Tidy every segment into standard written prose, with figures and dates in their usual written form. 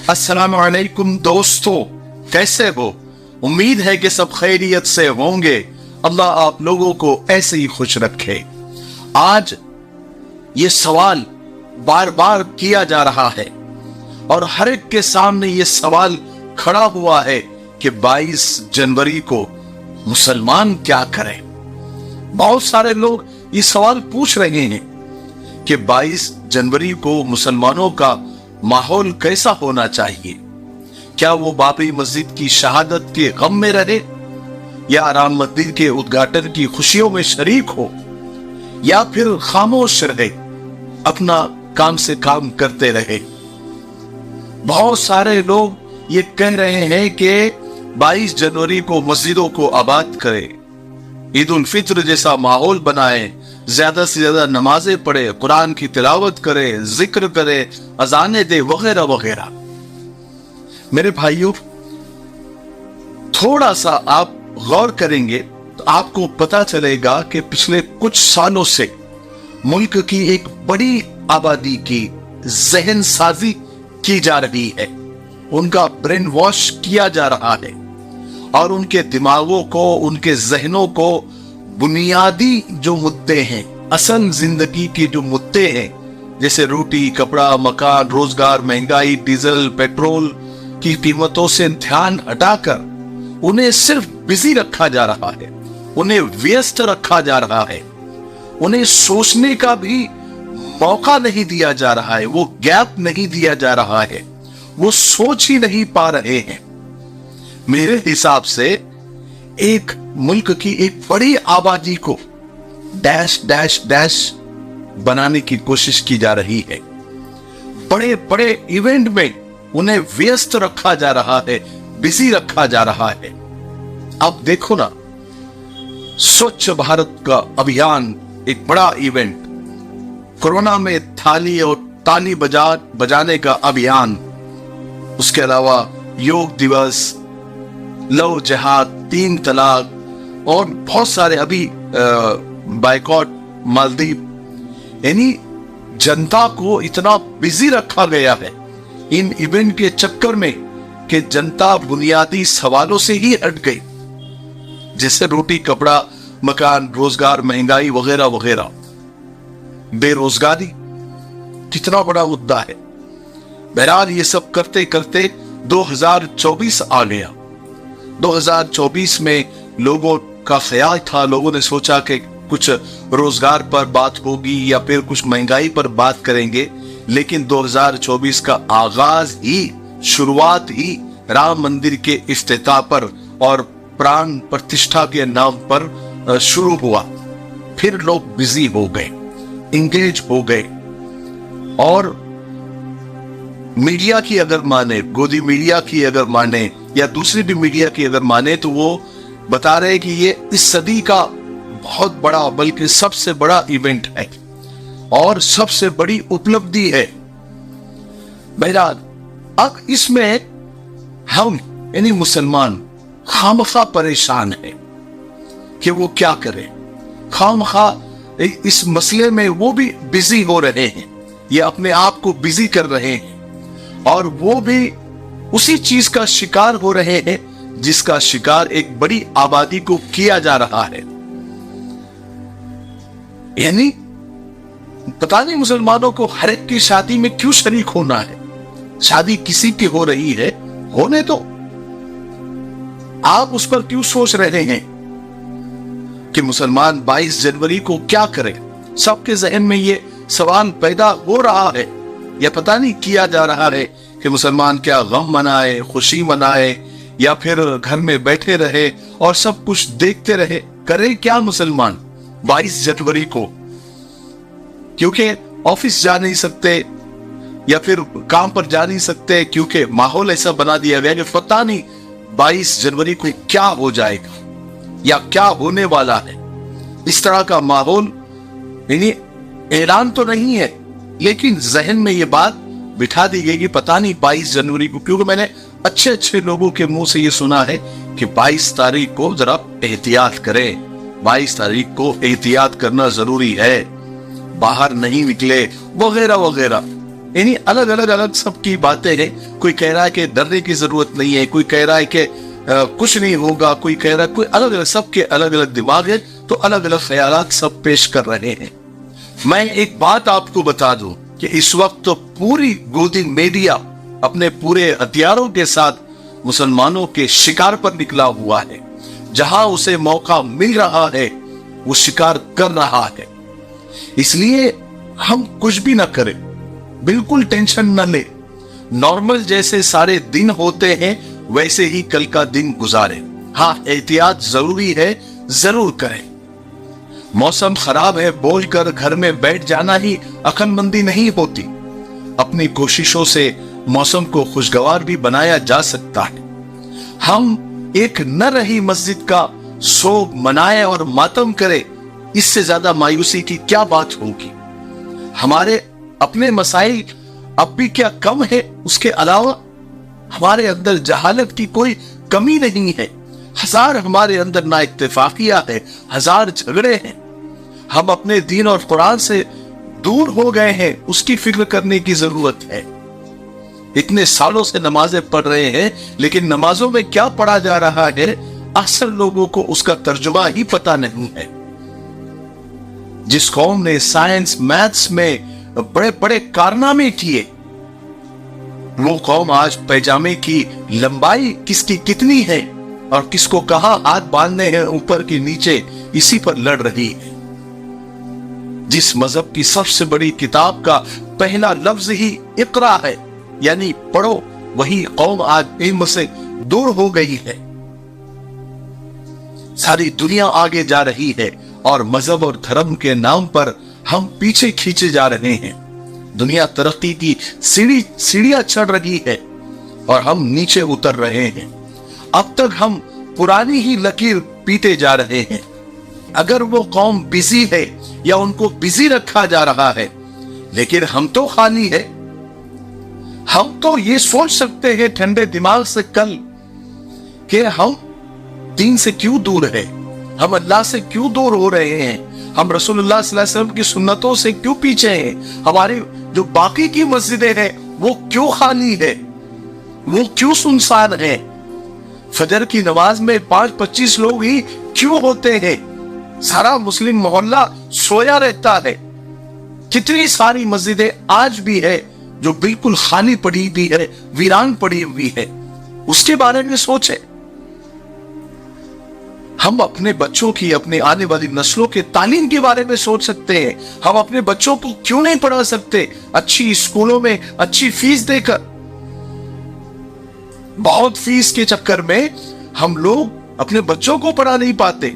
अस्सलाम वालेकुम दोस्तों, कैसे हो? उम्मीद है कि सब खैरियत से होंगे। अल्लाह आप लोगों को ऐसे ही खुश रखे। आज ये सवाल बार बार किया जा रहा है और हर एक के सामने ये सवाल खड़ा हुआ है कि 22 जनवरी को मुसलमान क्या करें। बहुत सारे लोग ये सवाल पूछ रहे हैं कि 22 जनवरी को मुसलमानों का माहौल कैसा होना चाहिए। क्या वो बाबरी मस्जिद की शहादत के गम में रहे या राम मंदिर के उद्घाटन की खुशियों में शरीक हो, या फिर खामोश रहे, अपना काम से काम करते रहे। बहुत सारे लोग ये कह रहे हैं कि 22 जनवरी को मस्जिदों को आबाद करें, ईद उल फित्र जैसा माहौल बनाए, ज्यादा से ज्यादा नमाजें पढ़े, कुरान की तिलावत करे, जिक्र करे, अजाने दे, वगैरह वगैरह। मेरे भाइयों, थोड़ा सा आप गौर करेंगे तो आपको पता चलेगा कि पिछले कुछ सालों से मुल्क की एक बड़ी आबादी की जहन साजी की जा रही है, उनका ब्रेन वॉश किया जा रहा है और उनके दिमागों को, उनके जहनों को बुनियादी जो मुद्दे हैं, असल जिंदगी के जो मुद्दे हैं, जैसे रोटी, कपड़ा, मकान, रोजगार, महंगाई, डीजल, पेट्रोल की कीमतों से ध्यान हटाकर उन्हें सिर्फ बिजी रखा जा रहा है, उन्हें व्यस्त रखा जा रहा है, उन्हें सोचने का भी मौका नहीं दिया जा रहा है, वो गैप नहीं दिया जा रहा है, वो सोच ही नहीं पा रहे हैं। मेरे हिसाब से एक मुल्क की एक बड़ी आबादी को डैश डैश डैश बनाने की कोशिश की जा रही है। बड़े बड़े इवेंट में उन्हें व्यस्त रखा जा रहा है, बिजी रखा जा रहा है। अब देखो ना, स्वच्छ भारत का अभियान एक बड़ा इवेंट, कोरोना में थाली और ताली बजाने का अभियान, उसके अलावा योग दिवस, लव जिहाद, 3 तलाक और बहुत सारे अभी बाइकॉट मालदीव, यानी जनता को इतना बिजी रखा गया है इन इवेंट के चक्कर में कि जनता बुनियादी सवालों से ही हट गई, जैसे रोटी, कपड़ा, मकान, रोजगार, महंगाई वगैरह वगैरह। बेरोजगारी कितना बड़ा मुद्दा है। बहरहाल ये सब करते करते 2024 आ गया। 2024 में लोगों का ख्याल था, लोगों ने सोचा कि कुछ रोजगार पर बात होगी या फिर कुछ महंगाई पर बात करेंगे, लेकिन 2024 का आगाज ही, शुरुआत ही राम मंदिर के इफ्तिताह पर और प्राण प्रतिष्ठा के नाम पर शुरू हुआ। फिर लोग बिजी हो गए, इंगेज हो गए और मीडिया की अगर माने, गोदी मीडिया की अगर माने या दूसरी भी मीडिया की अगर माने, तो वो बता रहे कि ये इस सदी का बहुत बड़ा, बल्कि सबसे बड़ा इवेंट है और सबसे बड़ी उपलब्धि है। बहरहाल अब इसमें हम यानी मुसलमान खामखा परेशान है कि वो क्या करें। खामखा इस मसले में वो भी बिजी हो रहे हैं, ये अपने आप को बिजी कर रहे हैं और वो भी उसी चीज का शिकार हो रहे हैं जिसका शिकार एक बड़ी आबादी को किया जा रहा है। यानी पता नहीं मुसलमानों को हर एक की शादी में क्यों शरीक होना है। शादी किसी की हो रही है, होने तो, आप उस पर क्यों सोच रहे हैं कि मुसलमान 22 जनवरी को क्या करें। सबके जहन में ये सवाल पैदा हो रहा है या पता नहीं किया जा रहा है कि मुसलमान क्या गम मनाए, खुशी मनाए या फिर घर में बैठे रहे और सब कुछ देखते रहे। करे क्या मुसलमान 22 जनवरी को, क्योंकि ऑफिस जा नहीं सकते या फिर काम पर जा नहीं सकते, क्योंकि माहौल ऐसा बना दिया गया कि पता नहीं 22 जनवरी को क्या हो जाएगा या क्या होने वाला है। इस तरह का माहौल, यानी ऐलान तो नहीं है लेकिन जहन में ये बात बिठा दी गई कि पता नहीं 22 जनवरी को, क्योंकि मैंने अच्छे अच्छे लोगों के मुंह से ये सुना है कि 22 तारीख को जरा एहतियात करें, 22 तारीख को एहतियात करना जरूरी है, बाहर नहीं निकले वगैरह वगैरह। یعنی الگ الگ سب کی باتیں ہیں. کوئی کہہ رہا ہے کہ ڈرنے کی ضرورت نہیں ہے, کوئی کہہ رہا ہے کہ کچھ نہیں ہوگا, کوئی کہہ رہا ہے, کوئی الگ الگ, سب کے الگ الگ دماغ ہے, تو الگ الگ خیالات سب پیش کر رہے ہیں. میں ایک بات آپ کو بتا دوں کہ اس وقت تو پوری گودی میڈیا اپنے پورے ہتھیاروں کے ساتھ مسلمانوں کے شکار پر نکلا ہوا ہے. جہاں اسے موقع مل رہا ہے وہ شکار کر رہا ہے. اس لیے ہم کچھ بھی نہ کریں, بالکل ٹینشن نہ لیں, نارمل جیسے سارے دن ہوتے ہیں ویسے ہی کل کا دن گزاریں. ہاں, احتیاط ضروری ہے, ضرور کریں. موسم خراب ہے بول کر گھر میں بیٹھ جانا ہی عقل مندی نہیں ہوتی. اپنی کوششوں سے موسم کو خوشگوار بھی بنایا جا سکتا ہے. ہم ایک نہ رہی مسجد کا سوگ منائے اور ماتم کرے, اس سے زیادہ مایوسی کی کیا بات ہوگی. ہمارے اپنے مسائل اب بھی کیا کم ہے, اس کے علاوہ ہمارے اندر جہالت کی کوئی کمی نہیں ہے. ہزار ہمارے اندر نا اتفاقیہ ہے, ہزار جھگڑے ہیں. ہم اپنے دین اور قرآن سے دور ہو گئے ہیں, اس کی فکر کرنے کی ضرورت ہے. اتنے سالوں سے نمازیں پڑھ رہے ہیں, لیکن نمازوں میں کیا پڑھا جا رہا ہے اکثر لوگوں کو اس کا ترجمہ ہی پتہ نہیں ہے. جس قوم نے سائنس میتھس میں بڑے بڑے کارنامے کیے, وہ قوم آج پیجامے کی لمبائی کس کی کتنی ہے اور کس کو کہاں ہاتھ باندھنے ہیں اوپر کی نیچے, اسی پر لڑ رہی ہے. جس مذہب کی سب سے بڑی کتاب کا پہلا لفظ ہی اقرا ہے, یعنی پڑھو, وہی قوم آج علم سے دور ہو گئی ہے. ساری دنیا آگے جا رہی ہے اور مذہب اور دھرم کے نام پر ہم پیچھے کھینچے جا رہے ہیں. دنیا ترقی کی سیڑھیاں چڑھ رہی ہے اور ہم نیچے اتر رہے ہیں. اب تک ہم پرانی ہی لکیر پیتے جا رہے ہیں. اگر وہ قوم بزی ہے یا ان کو بزی رکھا جا رہا ہے, لیکن ہم تو خالی ہے. ہم تو یہ سوچ سکتے ہیں ٹھنڈے دماغ سے کل کہ ہم دین سے کیوں دور ہیں, ہم اللہ سے کیوں دور ہو رہے ہیں, ہم رسول اللہ صلی اللہ علیہ وسلم کی سنتوں سے کیوں پیچھے ہیں, ہماری جو باقی کی مسجدیں ہیں وہ کیوں خالی ہے, وہ کیوں سنسان ہیں, فجر کی نماز میں 5-25 لوگ ہی کیوں ہوتے ہیں, سارا مسلم محلہ سویا رہتا ہے. کتنی ساری مسجدیں آج بھی ہے جو بالکل خالی پڑی بھی ہے, ویران پڑی ہوئی ہے. اس کے بارے میں سوچیں. ہم اپنے بچوں کی, اپنے آنے والی نسلوں کے تعلیم کے بارے میں سوچ سکتے ہیں. ہم اپنے بچوں کو کیوں نہیں پڑھا سکتے اچھی اسکولوں میں اچھی فیس دے کر. بہت فیس کے چکر میں ہم لوگ اپنے بچوں کو پڑھا نہیں پاتے.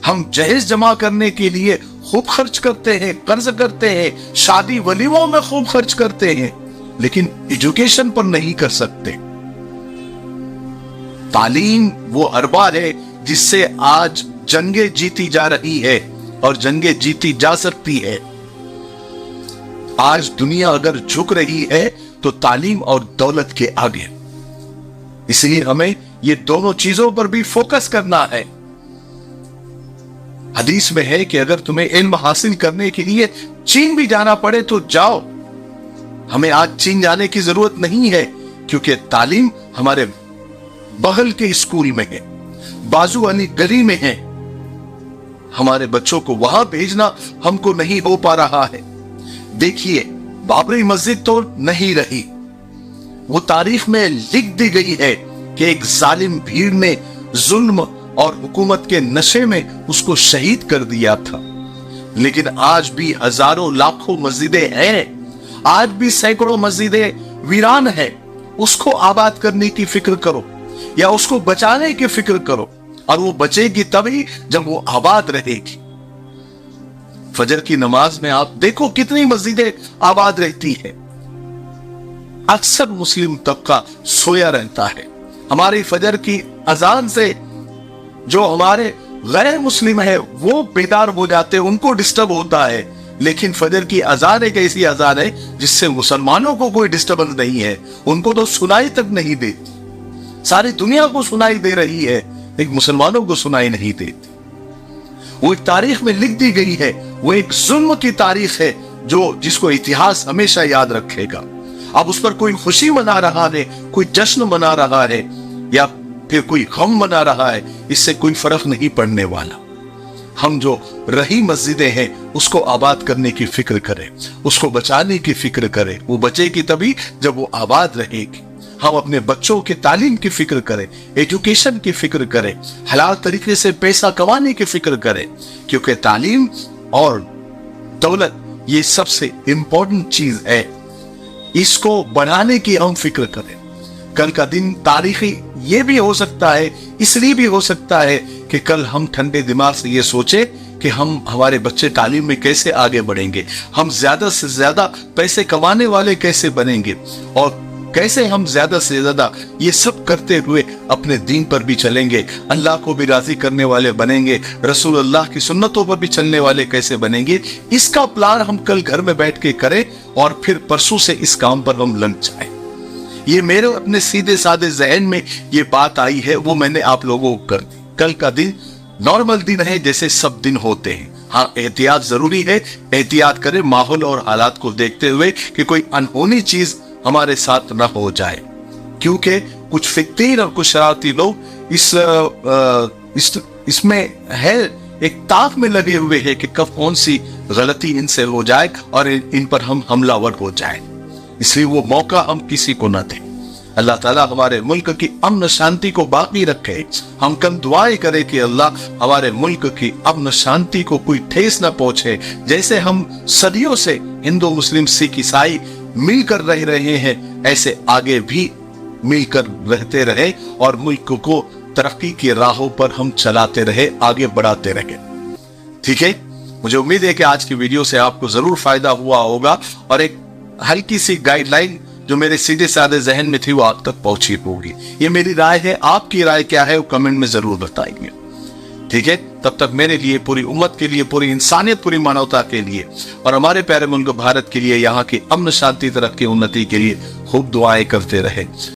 ہم جہیز جمع کرنے کے لیے خوب خرچ کرتے ہیں, قرض کرتے ہیں, شادی ولیموں میں خوب خرچ کرتے ہیں, لیکن ایجوکیشن پر نہیں کر سکتے. تعلیم وہ اربار ہے جس سے آج جنگیں جیتی جا رہی ہے اور جنگیں جیتی جا سکتی ہے. آج دنیا اگر جھک رہی ہے تو تعلیم اور دولت کے آگے. اس لیے ہمیں یہ دونوں چیزوں پر بھی فوکس کرنا ہے. حدیث میں ہے کہ اگر تمہیں علم حاصل کرنے کے لیے چین بھی جانا پڑے تو جاؤ. ہمیں آج چین جانے کی ضرورت نہیں ہے کیونکہ تعلیم ہمارے بغل کے اسکول میں ہے, بازو علی گلی میں ہے. ہمارے بچوں کو وہاں بھیجنا ہم کو نہیں ہو پا رہا ہے. دیکھیے, بابری مسجد تو نہیں رہی, وہ تاریخ میں لکھ دی گئی ہے کہ ایک ظالم بھیڑ نے ظلم اور حکومت کے نشے میں اس کو شہید کر دیا تھا. لیکن آج بھی ہزاروں لاکھوں مسجدیں ہیں, آج بھی سینکڑوں مسجدیں ویران ہیں. اس کو آباد کرنے کی فکر کرو یا اس کو بچانے کی فکر کرو, اور وہ بچے گی تبھی جب وہ آباد رہے گی. فجر کی نماز میں آپ دیکھو کتنی مسجدیں آباد رہتی ہے. اکثر مسلم طبقہ سویا رہتا ہے. ہماری فجر کی اذان سے جو ہمارے غیر مسلم ہے وہ بیدار ہو جاتے, ان کو ڈسٹرب ہوتا ہے. لیکن فجر کی اذان ایک ایسی اذان ہے جس سے مسلمانوں کو کوئی ڈسٹربنس نہیں ہے, ان کو تو سنائی تک نہیں دیتی. ساری دنیا کو سنائی دے رہی ہے لیکن مسلمانوں کو سنائی نہیں دیتی. وہ ایک تاریخ میں لکھ دی گئی ہے, وہ ایک ظلم کی تاریخ ہے जिसको इतिहास हमेशा याद रखेगा। अब उस पर कोई खुशी मना रहा है, कोई जश्न मना रहा है या फिर कोई गम मना रहा है, इससे कोई फर्क नहीं पड़ने वाला। हम जो रही मस्जिदें हैं उसको आबाद करने की फिक्र करें, उसको बचाने की फिक्र करें। वो बचेगी तभी जब वो आबाद रहेगी। हम अपने बच्चों के तालीम की फिक्र करें, एजुकेशन की फिक्र करें, हलाल तरीके से पैसा कमाने की फिक्र करें, क्योंकि तालीम और दौलत ये सबसे इंपॉर्टेंट चीज है। इसको बढ़ाने की हम फिक्र करें। कल का दिन तारीखी ये भी हो सकता है, इसलिए भी हो सकता है कि कल हम ठंडे दिमाग से ये सोचे कि हम हमारे बच्चे तालीम में कैसे आगे बढ़ेंगे, हम ज्यादा से ज्यादा पैसे कमाने वाले कैसे बनेंगे, और कैसे हम ज्यादा से ज्यादा ये सब करते हुए अपने दीन पर भी चलेंगे, अल्लाह को भी राजी करने वाले बनेंगे, रसूल अल्लाह की सुन्नतों पर भी चलने वाले कैसे बनेंगे। इसका प्लान हम कल घर में बैठ के करें और फिर परसों से इस काम पर हम लग जाएं। ये मेरे अपने सीधे साधे जहन में ये बात आई है, वो मैंने आप लोगों को कर दी। कल का दिन नॉर्मल दिन है जैसे सब दिन होते हैं। हाँ, एहतियात जरूरी है, एहतियात करें माहौल और हालात को देखते हुए कि कोई अनहोनी चीज हमारे साथ न हो जाए, क्योंकि कुछ फिक्तीर और कुछ शरारती लोग इसमें है एक ताक में लगे हुए हैं कि कब कौन सी गलती इनसे हो जाए और इन पर हम हमलावर हो जाए। इसलिए वो मौका हम किसी को न दें। अल्लाह ताला हमारे मुल्क की अमन शांति को बाकी रखे। हम कल दुआएं करें कि अल्लाह हमारे मुल्क की अमन शांति को कोई ठेस न पहुंचे। जैसे हम सदियों से हिंदू मुस्लिम सिख ईसाई मिलकर रह रहे हैं, ऐसे आगे भी मिलकर रहते रहे और मुल्क को तरक्की की राहों पर हम चलाते रहे, आगे बढ़ाते रहे। ठीक है, मुझे उम्मीद है कि आज की वीडियो से आपको जरूर फायदा हुआ होगा और एक हल्की सी गाइडलाइन जो मेरे सीधे साधे जहन में थी वो आप तक पहुंची होगी। ये मेरी राय है, आपकी राय क्या है वो कमेंट में जरूर बताएंगे। ठीक है, तब तक मेरे लिए, पूरी उम्मत के लिए, पूरी इंसानियत, पूरी मानवता के लिए और हमारे प्यारे मुल्क भारत के लिए, यहाँ की अमन शांति तरक्की उन्नति के लिए खूब दुआएं करते रहे।